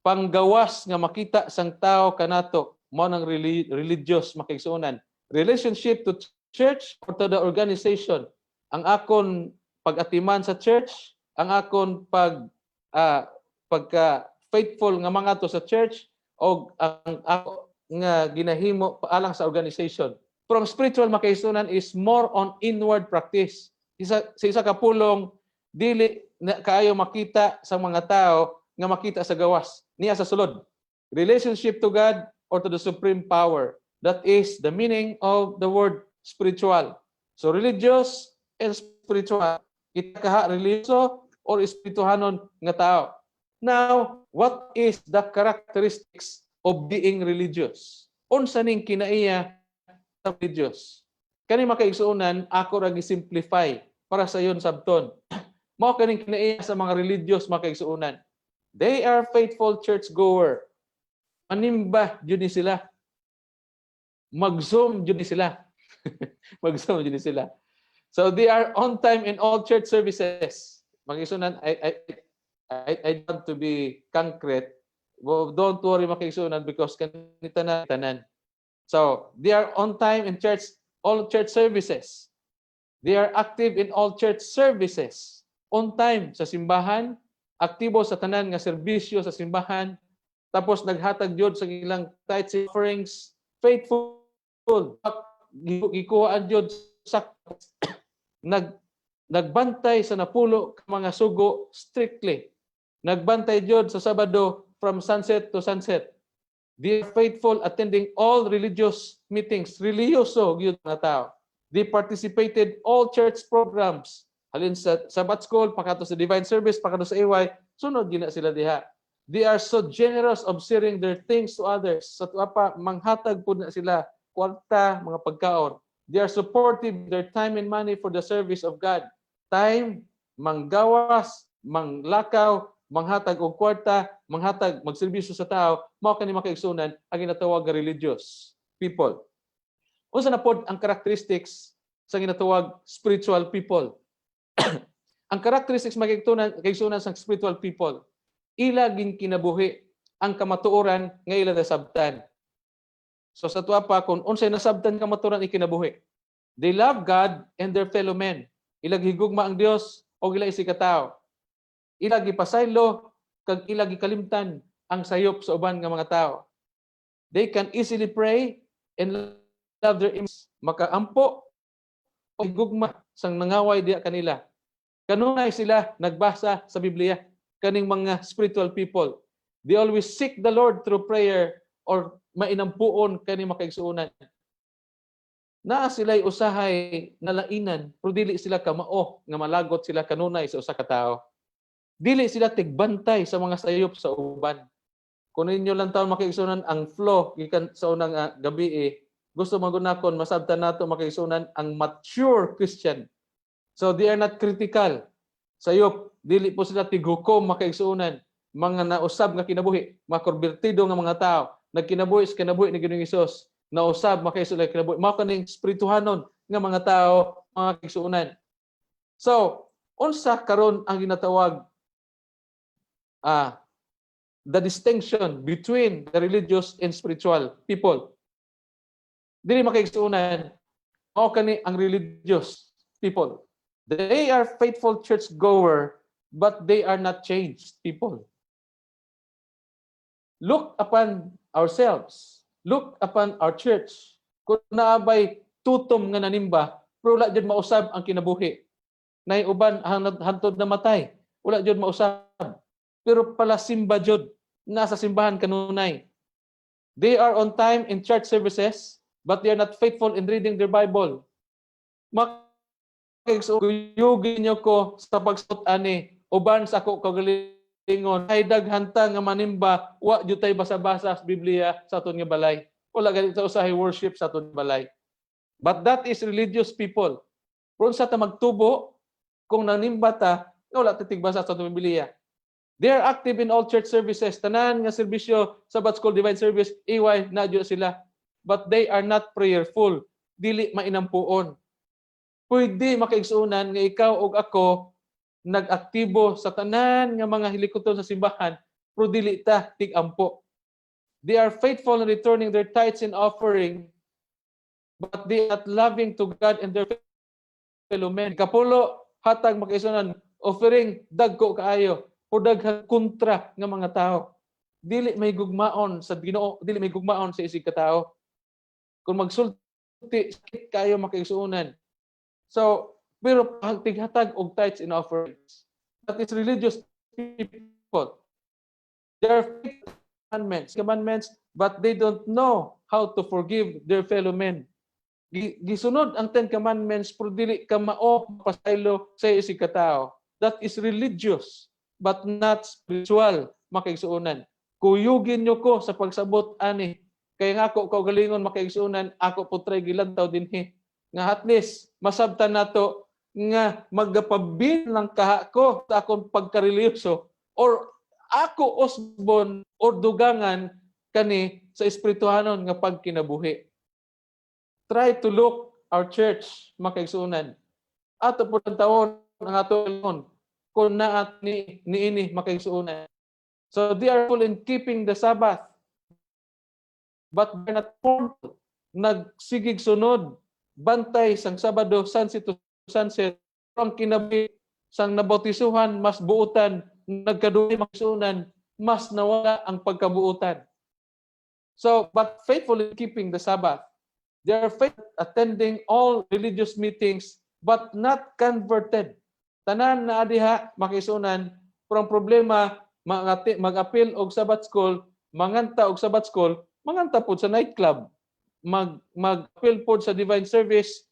Panggawas nga makita sang tao kanato mo ng religious makaigsuonan. Relationship to church or to the organization. Ang akon pag-atiman sa church, ang akon pagka faithful nga mga to sa church o ang ako nga ginahimo paalang sa organization. Pero ang spiritual makaigsuonan is more on inward practice. Sa isa ka pulong dili na kaayo makita sa mga tao nga makita sa gawas niya sa sulod. Relationship to God or to the supreme power. That is the meaning of the word spiritual. So religious and spiritual. Kita kaha religyoso or espirituhanon nga tao. Now, what is the characteristics of being religious? Unsa ning kinaiya sa religious? Kani makaigsuonan ako ra gi-simplify para sa yon sabton. Mao kaning kinaiya sa mga religious makaigsuonan. They are faithful churchgoer. Manimba jud ni sila. Mag-zoom jud ni sila. Mag-zoom jud ni sila. So they are on time in all church services. Makisunan, I want to be concrete. Well, don't worry makisunan because kanita na tanan. So they are on time in church, all church services. They are active in all church services. On time sa simbahan, aktibo sa tanan nga serbisyo sa simbahan. Tapos naghatag jud sa ilang tithes and offerings, faithful, gikuhaan jud sa nagbantay sa napulo ka mga sugo strictly. Nagbantay jud sa Sabado from sunset to sunset. They are faithful attending all religious meetings, religyoso gyud nga tao. They participated all church programs. Halin sa Sabbath school, pakato sa divine service, pakato sa AY, sunod gina sila diha. They are so generous of sharing their things to others. Sa tuwa manghatag po na sila, kwarta, mga pagkaon. They are supportive their time and money for the service of God. Time, manggawas, manglakaw, manghatag og kwarta, manghatag, magserbisyo sa tao, mao kani makaigsunan ang ginatawag nga religious people. Unsa na pod ang characteristics sa ginatawag spiritual people? Ang characteristics makaigsunan sa spiritual people, ila gin kinabuhi ang kamatuoran nga ila nasabtan. So sa tuwa pa, kung unsay nasabtan kamatuoran ikinabuhi, they love God and their fellow men. Ila higugma ang Dios o ila isikataw. Ila gipasaylo kag ila gikalimtan ang sayop sa uban nga mga tao. They can easily pray and love their image. Makaampo o higugma sang nangaway diya kanila. Kanunay sila nagbasa sa Biblia. Kaning mga spiritual people, they always seek the Lord through prayer or mainampuon kani makaigsuonan. Naa sila'y usahay nalainan, pero dili sila kamao nga malagot sila kanunay sa usa ka tawo. Dili sila tigbantay sa mga sayop sa uban. Kung ninyo lang taon makaigsuonan ang flow gikan sa unang gabi gusto magunakon masabtan nato makaigsuonan ang mature Christian. So they are not critical. Sayop, dili po sila tighukom makaigsuonan, mga nausab nga kinabuhi, mga konbertido nga mga tao, nagkinabuhi sa kinabuhi ni Ginoong Hesus, nausab makaigsuonan kinabuhi, mao kaning spirituhanon nga mga tao, mga kaigsuonan. So, unsa karon ang ginatawag the distinction between the religious and spiritual people? Dili makaigsunan mao kani ang religious people. They are faithful churchgoer, but they are not changed people. Look upon ourselves. Look upon our church. Kung naabay tutom nga nanimba, pero wala jud mausab ang kinabuhi. Nay uban hantod na matay, wala jud mausab. Pero pala simba jud, nasa simbahan kanunay. They are on time in church services, but they are not faithful in reading their Bible. Makiguyugin niyo ko sa pagsuot ani, uban sa ako kagalingon, ay daghanta nga manimba, wa jud tay basa-basa sa Biblia sa aton nga balay. Wala ganito usahay worship sa aton balay. But that is religious people. Kung sa ta magtubo, kung nanimba ta, wala titigbasa sa aton Biblia. They are active in all church services. Tanan nga serbisyo, Sabbath School, Divine Service, EY, nadyo sila. But they are not prayerful. Dili mainampuon. Pwede makaigsunan nga ikaw o ako nag-aktibo sa tanan nga mga hilikoton sa simbahan, pero dili ta tig-ampo. They are faithful in returning their tithes and offering, but they are not loving to God and their fellow men. Kapulo, hatag makaigsunan, offering dagko kaayo, o daghang kontra nga mga tao. Dili may gugmaon sa Ginoo, dili may gugmaon sa isig katao. Kung magsulti, sakit kayo makaigsunan. So, pero tighatag og tithes and offerings. That is religious people. They are commandments, but they don't know how to forgive their fellow men. Gisunod ang 10 Commandments, pero dili ka mao pasaylo sa isig katao. That is religious, but not spiritual, makaigsuunan. Kuyugin nyo ko sa pagsabot ani, kaya nga ako kaugalingon makaigsuunan, ako po try gilantaw dinhi. Nga at least, masabtan nato nga magapabin ng kaha ko sa akong pagkareliyoso or ako osbon or dugangan kani sa espirituhanon nga pagkinabuhi. Try to look our church, makaigsuunan. Ato po ng taon, ang ato kung naat niini makaigsuunan. So they are full in keeping the Sabbath, but they're not formal. Nagsigig sunod, bantay sang Sabado, sunset to sunset, ang kinabuhi sang nabautisuhan, mas buutan, nagkaduhi makisunan, mas nawala ang pagkabuutan. So, but faithful in keeping the Sabbath. They are faithful attending all religious meetings, but not converted. Tanan na adiha makisunan, pero ang problema, mag-appeal og Sabbath School, manganta og Sabbath School, manganta po sa nightclub, mag-appeal po sa Divine Service,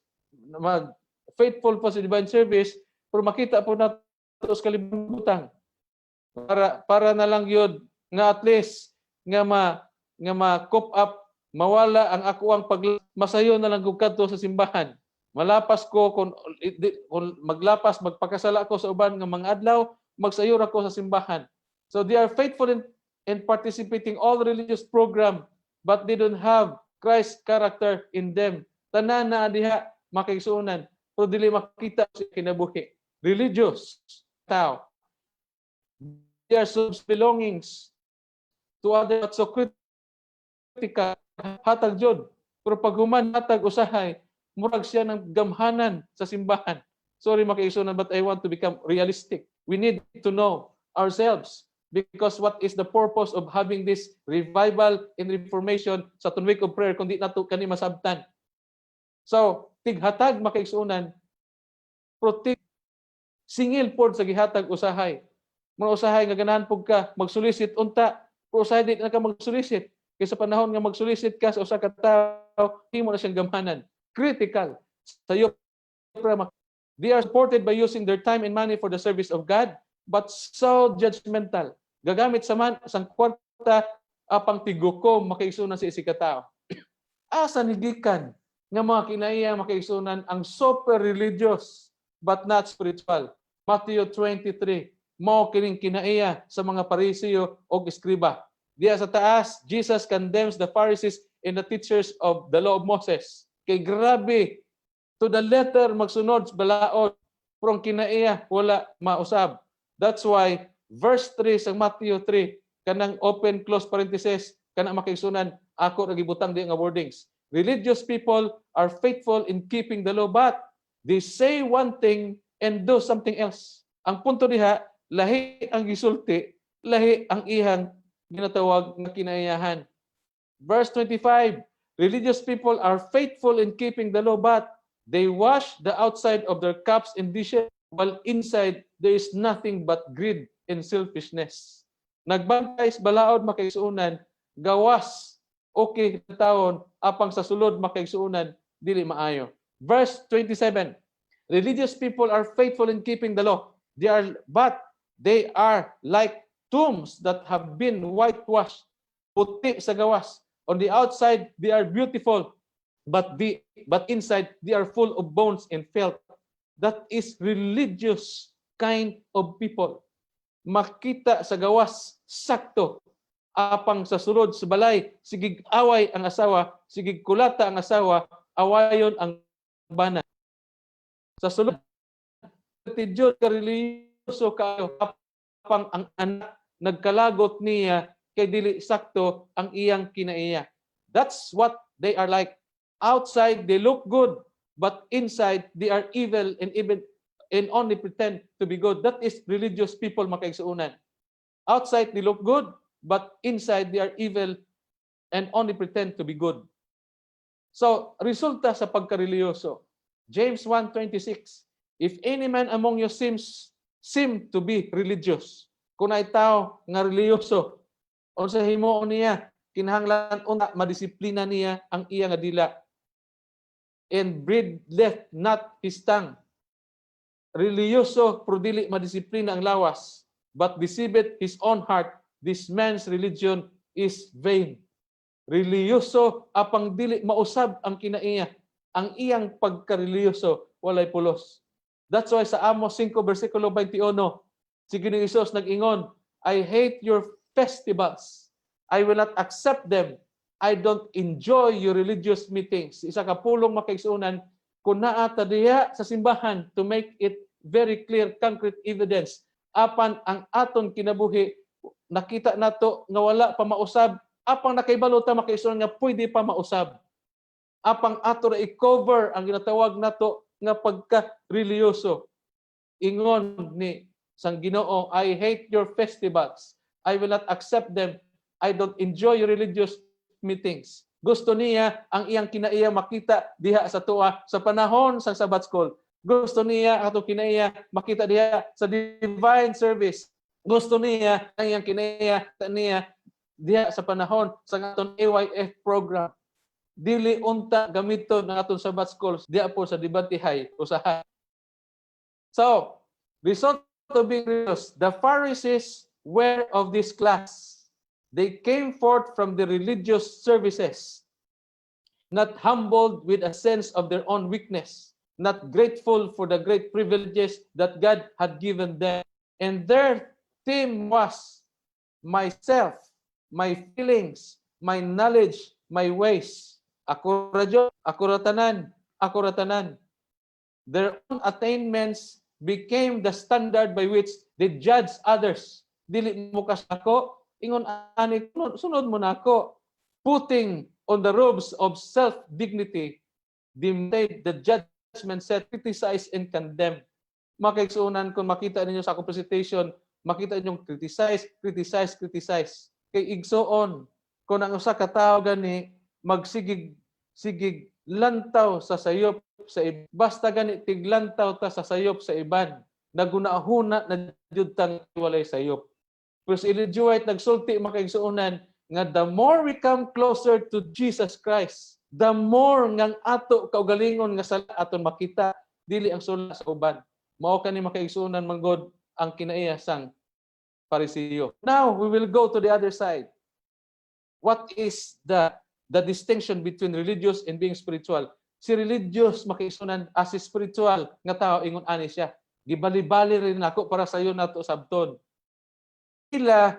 faithful po sa Divine Service, pero makita po nato sa kalibutan. Para na lang yun, nga at least, nga ma-cope up, mawala ang ako ang masayo na lang kung kadto sa simbahan. Malapas ko, kung maglapas, magpakasala ko sa uban nga mga adlaw, magsayo ako sa simbahan. So they are faithful in participating all religious program, but they don't have Christ's character in them. Tanan na diha makaigsuunan, pero dili makita sa kinabuhi. Religious tao. They are belongings to others, so critical, hatag jud. Pero pag human hatag usahay, murag siya ng gamhanan sa simbahan. Sorry makaigsuunan, but I want to become realistic. We need to know ourselves. Because what is the purpose of having this revival and reformation sa week of prayer kung di nato kani masabtan? So, tighatag makaigsuunan, protect singil pod sa gihatag usahay. Mga usahay nga ganahan pug ka magsulisit unta, pero usahay di na ka magsulisit. Kay sa panahon nga magsulisit ka sa usa ka tawo, himo na siyang gamhanan. Critical sayo. They are supported by using their time and money for the service of God, but so judgmental. Gagamit sa man sang kwarta apang tigukom makaigsunan sa isig ka tao. Asa nigikan nga mga kinaiya makaigsunan ang super religious but not spiritual. Matthew 23, mao kining kinaiya sa mga Parisiyo o eskriba. Diya sa taas, Jesus condemns the Pharisees and the teachers of the law of Moses. Kay grabe, to the letter magsunod sa balaod. pero ang kinaiya wala mausab. That's why verse 3 sa Matthew 3 kanang open close parenthesis kanang makaigsunan ako ra gibutang di nga wordings. Religious people are faithful in keeping the law, but they say one thing and do something else. Ang punto diha, lahi ang gisulti, lahi ang ihang ginatawag nga kinaiyahan. Verse 25, religious people are faithful in keeping the law, but they wash the outside of their cups and dishes, while inside there is nothing but greed and selfishness. Nagbantay sa balaod makaigsuunan, gawas okay taon apang sa sulod makaigsuunan dili maayo. Verse 27, religious people are faithful in keeping the law, but they are like tombs that have been whitewashed, puti sa gawas. On the outside they are beautiful, but inside they are full of bones and filth. That is religious kind of people. Makita sa gawas sakto, apang sa sulod sa balay sigig away ang asawa, sigig kulata ang asawa, awayon ang bana. Sa sulod tidyon ka religyoso kayo, apang ang anak nagkalagot niya kay dili sakto ang iyang kinaiya. That's what they are like. Outside they look good, but inside they are evil and only pretend to be good. That is religious people makaigsuunan. Outside they look good, but inside they are evil and only pretend to be good. So, resulta sa pagkareliyoso. James 1:26. If any man among you seem to be religious, kung ay tao nga reliyoso, o sa himuon niya, kinahanglan unta madisiplina niya ang iya nga dila. And bridleth not his tongue. Reliyoso pero dili madisiplina ang lawas, but deceiveth his own heart. This man's religion is vain. Reliyoso apang dili mausab ang kinaiya. Ang iyang pagkareliyoso walay pulos. That's why sa Amos 5 versikulo 21, si Ginoong Hesus nag-ingon, I hate your festivals. I will not accept them. I don't enjoy your religious meetings. Isa ka pulong makaigsuunan kung naa ta diha sa simbahan to make it very clear, concrete evidence apan ang aton kinabuhi nakita nato nga wala pa mausab, apang nakaibalo ta makaigsuunan nga pwede pa mausab. Apang ato ra i-cover ang ginatawag nato nga pagka-reliyoso. Ingon ni sang Ginoo, I hate your festivals. I will not accept them. I don't enjoy your religious meetings. Gusto niya ang iyang kinaiya makita diha sa tuwa sa panahon sa Sabbath School. Gusto niya ato kinaiya makita diha sa divine service. Gusto niya ang iyang kinaiya diha sa panahon sa aton AYF program. Dili unta gamito ng aton Sabbath School diha po sa debatihay usahay. So, result of being religious, the Pharisees were of this class. They came forth from the religious services, not humbled with a sense of their own weakness, not grateful for the great privileges that God had given them. And their theme was myself, my feelings, my knowledge, my ways. Ako radyo, ako ratanan, ako ratanan. Their own attainments became the standard by which they judge others. Dili mo kas ako, ingon ani sunod mo nako. Putting on the robes of self-dignity, they made the judgment set, criticize and condemn. Makaigsuunan kung makita ninyo sa akong presentation, makita ninyong criticize. Kay igsuon kung ang usa ka tawo gani magsigig lantaw sa sayop sa iban. Basta gani tiglantaw ta sa sayop sa iban. Nagunahuna na jud tang walay sayop. Pero si Ellen G. White nagsulti makaigsuunan nga the more we come closer to Jesus Christ, the more ngang ato kaugalingon nga sala aton makita dili ang sula sa uban. Mao kani makaigsuunan manggod ang kinaiya sang Pariseo. Now we will go to the other side. What is the distinction between religious and being spiritual? Si religious makaigsuunan as si spiritual nga tao ingon ani siya. Gibali-bali rin ako para sayo nato sabton. Ila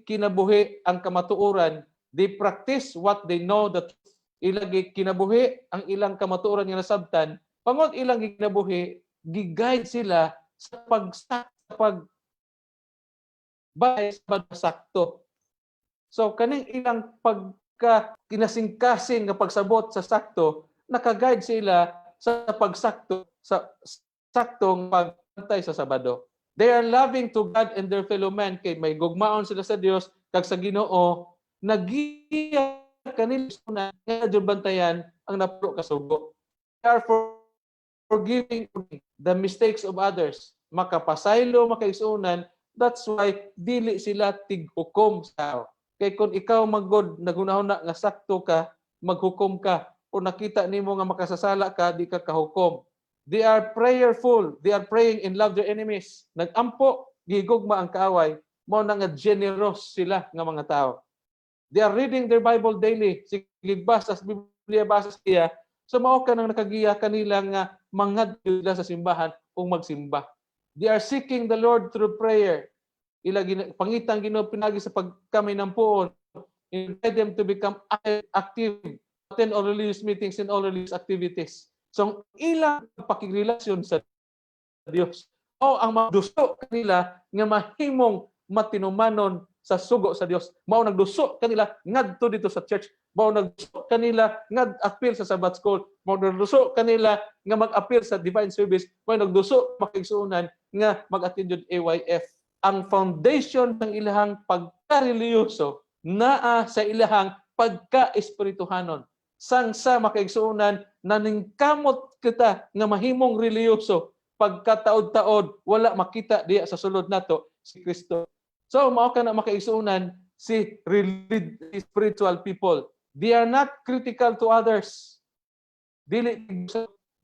kinabuhi ang kamatuoran, they practice what they know that ila kinabuhi ang ilang kamatuoran nga nasabtan, pangod ilang kinabuhi giguide sila sa pagbay sa sakto. So kaning ilang pagka kinasingkasin nga pagsabot sa sakto, naka-guide sila sa pagsakto sa saktong pagbantay sa Sabado. They are loving to God and their fellow man, kay may gugmaon sila sa Dios kag sa Ginoo, nagiya kanila nga jud bantayan ang napulo ka sugo. They are forgiving the mistakes of others. Makapasaylo, makaisunan, that's why dili sila tighukom sa. Kay kung ikaw magod nagunahon na nga sakto ka, maghukom ka. Kung nakita nimo nga makasasala ka, di ka kahukom. They are prayerful. They are praying and love their enemies. Nagampo, gigugma ang kaaway. Mao na nga generous sila nga mga tao. They are reading their Bible daily. Sige basa sa Biblia, basa siya. So mao ka nang nakagiya kanila nga mangadto sa simbahan kung magsimba. They are seeking the Lord through prayer. Pangitang Ginoo pinagi sa pagkamay ng puon. Invite them to become active, attend all religious meetings and all religious activities. So ilang pakigrelasyon sa Dios o ang magduso kanila nga mahimong matinumanon sa sugo sa Dios. Mao nagduso kanila ngadto dito sa church. Mao nagduso kanila nga appeal sa Sabbath school. Mao nagduso kanila nga mag-appeal sa divine service. Mao nagduso makigsuonan nga mag-attend jud AYF. Ang foundation ng ilahang pagka-reliyoso naa sa ilahang pagka-espirituhanon. Sang sa makaigsuonan naningkamot kita nga mahimong reliyoso pagkataod-taod wala makita diya sa sulod nato si Kristo. So mao ka na makaigsuonan si spiritual people. They are not critical to others. Dili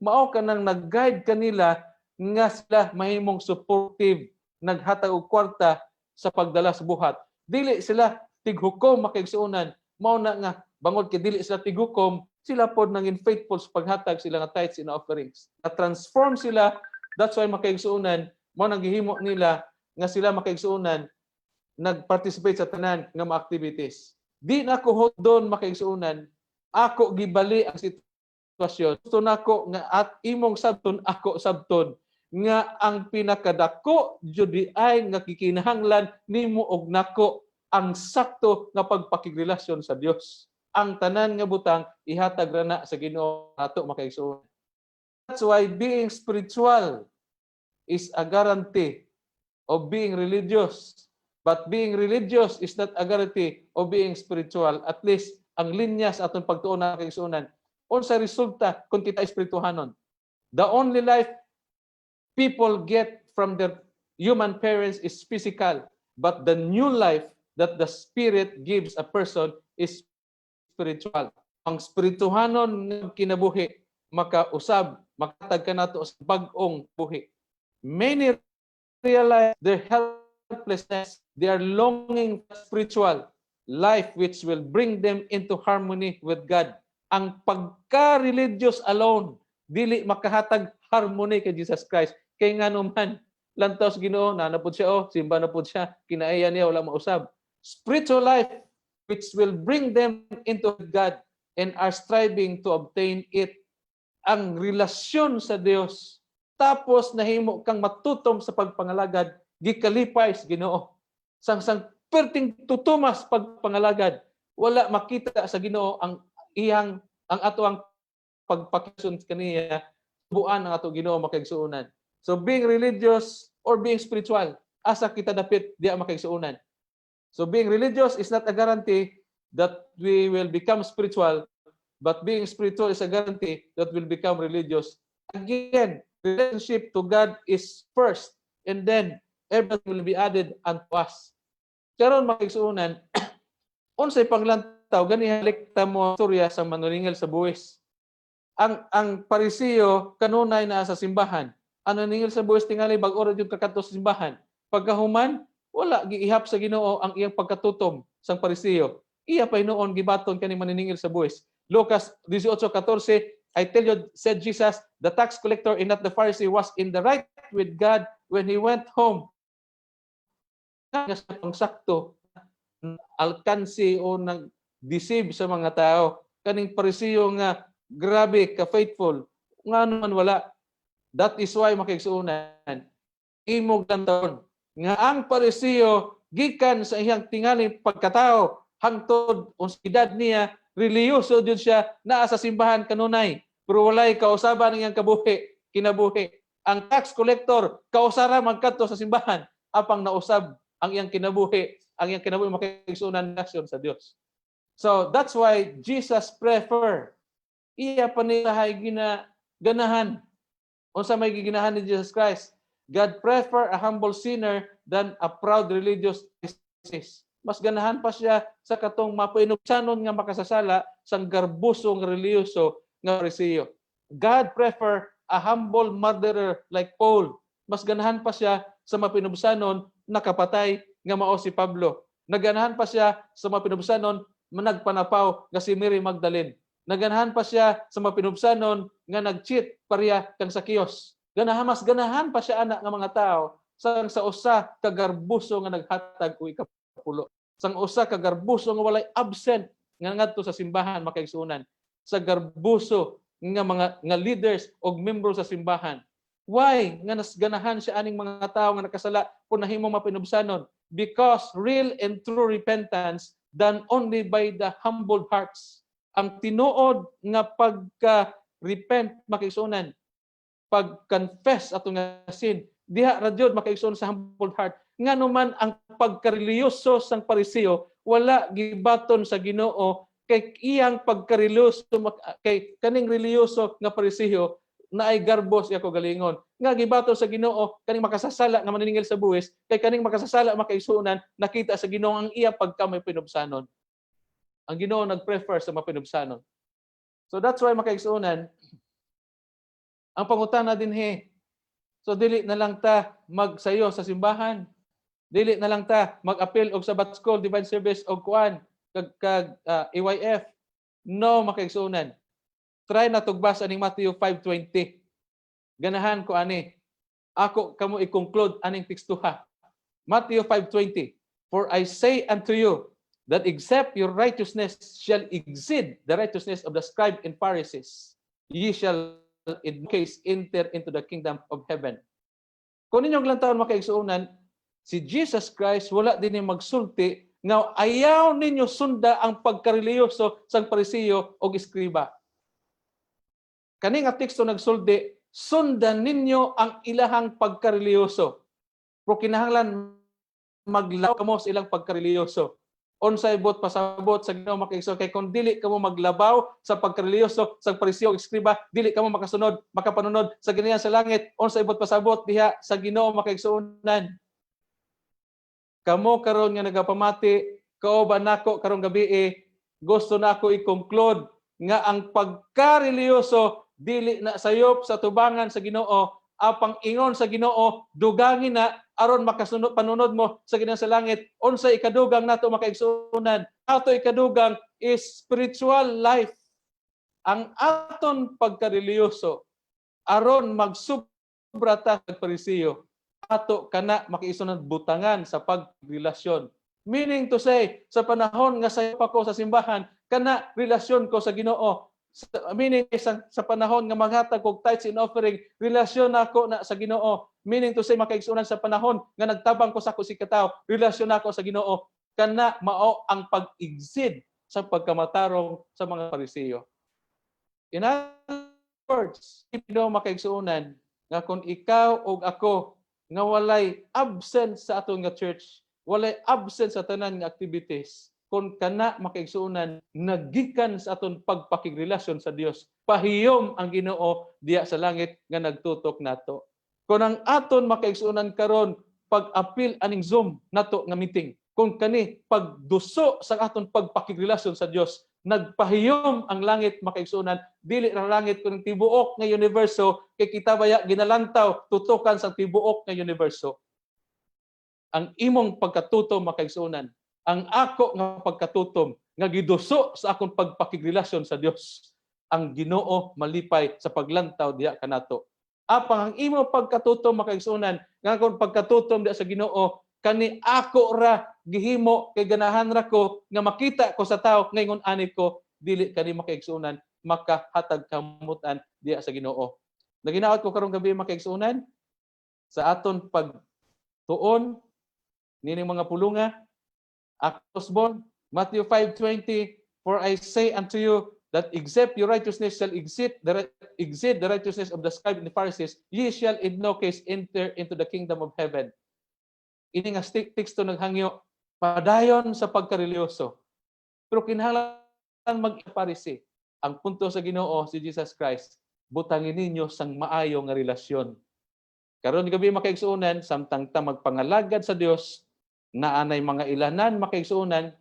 mao ka nang nag-guide kanila nga sila mahimong supportive, naghatag og kwarta sa pagdala sa buhat. Dili sila tighukom makaigsuonan. Mao na nga bangod kay dili sila tighukom, sila pod nangin faithful sa paghatag sila nga tithes and offerings. Na-transform sila, that's why makaigsuonan, mao nang gihimo nila nga sila makaigsuonan nag-participate sa tanan nga mga activities. Di na ko hodon makaigsuonan, ako gibali ang sitwasyon. Gusto nako nga at imong sabton ako sabton nga ang pinakadako jud ay nga kikinahanglan nimo og nako ang sakto nga pagpakigrelasyon sa Dios. Ang tanan nga butang ihatag ra na sa Ginoo nato makaigsuon. That's why being spiritual is a guarantee of being religious. But being religious is not a guarantee of being spiritual. At least ang linya sa atong pagtuon na kaigsuonan. Unsa resulta kung kita espirituhanon? The only life people get from their human parents is physical, but the new life that the Spirit gives a person is spiritual. Ang spirituhanon nga kinabuhi makausab, makatag ka nato sa bag-ong buhi. Many realize their helplessness. They are longing for spiritual life which will bring them into harmony with God. Ang pagka-religious alone dili makahatag harmony kay Jesus Christ. Kay ngano man lantaw sa Ginoo nanapod siya simba na pud siya, kinaiya niya wala mausab. Spiritual life which will bring them into God and are striving to obtain it. Ang relasyon sa Dios, tapos nahimo kang matutom sa pagpangalagad, gikalipay sa Ginoo. Sang perting tutumas pagpangalagad, wala makita sa Ginoo ang ato ang pagpakison kaniya, buan ang ato Ginoo makaigsuonan. So being religious or being spiritual, asa kita dapit diya makaigsuonan. So being religious is not a guarantee that we will become spiritual, but being spiritual is a guarantee that we'll become religious. Again, relationship to God is first, and then everything will be added unto us. Karon makaigsuonan, unsay panglantaw ganiha lekta mo storya sa manuningil sa buwis. Ang Pariseo kanunay na sa simbahan. Ano ningil sa buwis tingali bag-ora jud kakadto sa simbahan. Pagkahuman, wala giihap sa Ginoo ang iyang pagkatutom sang Pariseo. Iya pa noon gibaton kani maniningil sa buwis. Lucas 18:14, I tell you, said Jesus, the tax collector and not the Pharisee was in the right with God when he went home. Nga sa pangsakto, alkansi o nag-deceive sa mga tao. Kaning Pariseo nga grabe ka faithful, nga naman wala. That is why makaigsuunan imog lantaon nga ang Pariseo gikan sa iyang tingali pagkatao hangtod unsa edad niya reliyoso jud siya naa sa simbahan kanunay pero walay kausaban ang iyang kinabuhi. Ang tax collector kausara magkadto sa simbahan apang nausab ang iyang kinabuhi makaigsuunan nasyon sa Dios. So that's why Jesus prefer iya pa nila hay ganahan unsa may giginahan ni Jesus Christ. God prefer a humble sinner than a proud religious Pharisee. Mas ganahan pa siya sa katong mapainupsanon nga makasasala sang garbusong reliyoso nga Pariseo. God prefer a humble murderer like Paul. Mas ganahan pa siya sa mapinubsanon nakapatay nga mao si Pablo. Naganahan pa siya sa mapinubsanon managpanapaw nga si Mary Magdalene. Naganahan pa siya sa mapinubsanon nga nag-cheat pareha kang Sakios. Mas ganahan pa siya anak nga mga tao sang sa usa ka garbuso nga naghatag og ikapulo. Sang usa ka garbuso nga walay absent nga ngadto sa simbahan makaigsuunan. Sa garbuso nga leaders og membro sa simbahan. Why nga nasganahan siya aning mga tao nga nakasala kung nahimo mapinubsanon? Because real and true repentance done only by the humbled hearts. Ang tinuod nga pagka-repent makaigsuunan, pag-confess ato nga sin, diha ra jud makaigsuon sa humbled heart. Nganuman ang pagkareliyoso sang Pariseo wala gibaton sa Ginoo kay iyang pagkareliyoso kay kaning reliyoso nga Pariseo naay garbos iya ko galingon. Nga gibaton sa Ginoo kaning makasasala nga maniningil sa buwis kay kaning makasasala makaigsuonan nakita sa Ginoo ang iya pagkamay pinubsanon. Ang Ginoo nag-prefer sa mapinubsanon. So that's why makaigsuonan ang pangutana dinhi. So dili na lang ta magsayo sa simbahan. Dili na lang ta mag-appeal og Sabbath School, Divine Service og kuan kag EYF. No makaigsuonan. Try na tugbas aning Matthew 5:20. Ganahan ko ani. Ako kamo i-conclude aning tekstuha. Matthew 5:20. For I say unto you that except your righteousness shall exceed the righteousness of the scribes and Pharisees, ye shall in case enter into the kingdom of heaven. Kung ninyong lang taon makaigsuunan, si Jesus Christ wala din yung magsulti nga ayaw ninyo sunda ang pagkareliyoso sang Pariseo o iskriba. Kani nga teksto nagsulti, sundan ninyo ang ilahang pagkareliyoso. Pero kinahanglan maglaw kamo sa ilang pagkareliyoso. Unsay bot pasabot sa Ginoo makaigsuon kay kung dili kamo maglabaw sa pagkareliyoso sa Pariseo ug iskriba, dili kamo makapanunod sa ginayan sa langit. Unsay bot pasabot diha sa Ginoo makaigsuonan. Kamo karon nga nagapamati, kauban nako karong gabi gusto nako i-conclude nga ang pagkareliyoso dili na sayop sa tubangan sa Ginoo, apang ingon sa Ginoo dugangin na aron makasunod panunod mo sa Ginoo sa langit. Unsay ikadugang nato makaigsuonan? Ato ikadugang is spiritual life. Ang aton pagkareliyoso aron magsubra ta sa Pariseo, ato kana makaigsuonan butangan sa pagrelasyon. Meaning to say, sa panahon nga sayo pa ko sa simbahan, kana relasyon ko sa Ginoo. Meaning sa panahon nga maghatag og tithes and offering, relasyon nako na sa Ginoo. Meaning to say makaigsuonan sa panahon nga nagtabang ko sa kusikataw, relasyon nako sa Ginoo. Kana mao ang pag-exceed sa pagkamatarong sa mga Pariseo. In other words, ipino makaigsuonan nga kung ikaw o ako nga walay absent sa aton nga church, walay absent sa tanan nga activities, kung kana makaigsuonan nagikan sa aton pagpakigrelasyon sa Dios, pahiyom ang Ginoo diya sa langit nga nagtutok nato. Kung ang aton makaigsuonan karon pag-apil aning Zoom nato nga meeting, kung kani pagduso sa aton pagpakigrelasyon sa Dios, nagpahiyom ang langit makaigsuonan, dili ra langit kun tibuok nga universo kay kita baya ginalantaw tutukan sa tibuok nga universo. Ang imong pagkatutom makaigsuonan, ang ako nga pagkatutom nga giduso sa akong pagpakigrelasyon sa Dios, ang Ginoo malipay sa paglantaw diha kanato. Apang ang imo pagkatutom makaigsuonan nga akong pagkatutom diha sa Ginoo, kani ako ra gihimo kay ganahan ra ko nga makita ko sa tawo ngayon ani ko, dili kani makaigsuonan makahatag kamutan diha sa Ginoo. Naginaot ko karong gabi mga kaigsuonan sa aton pagtuon nining mga pulunga. Akosbon, Matthew 5:20, for I say unto you that except your righteousness shall exceed the righteousness of the scribes and the Pharisees, ye shall in no case enter into the kingdom of heaven. Ini nga teksto naghangyo padayon sa pagkareliyoso. Pero kinahanglan mag-Pharisee. Ang punto sa Ginoo si Jesus Christ, butangin ninyo sang maayo nga relasyon. Karon gabi makaigsuonan samtang ta magpangalagad sa Dios, naanay mga ilanan makaigsuonan,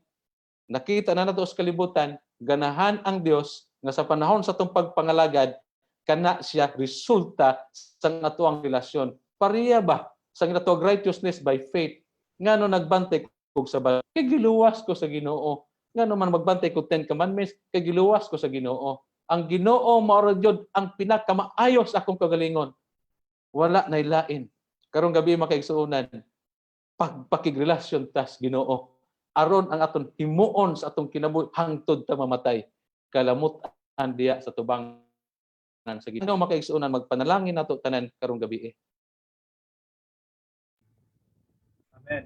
nakita na nato sa kalibutan, ganahan ang Dios nga sa panahon sa tong pagpangalagad kana siya resulta sa atuang relasyon. Pareha ba sa ginatawag righteousness by faith? Ngano nagbantay ko sa balay? Kay giluwas ko sa Ginoo. Ngano man magbantay ko 10 commandments? Kay giluwas ko sa Ginoo. Ang Ginoo mao ra jud ang pinakamaayo sa akong kagalingon. Wala nay lain. Karong gabi makaigsuonan, pagpakigrelasyon tas Ginoo aron ang aton himuon sa atong kinabuhi hangtod ta mamatay. Kalamutan diya sa tubangan sa Ginoo makaigsuonan, magpanalangin nato tanan karong gabi. Amen.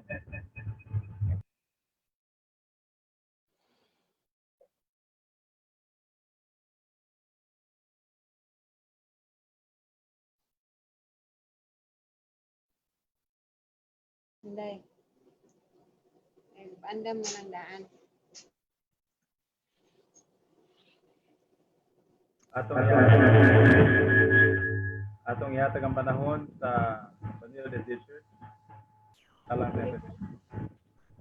Hindi. Andam mo ng daan. Atong ihatag ang panahon sa Manila Desert. Alang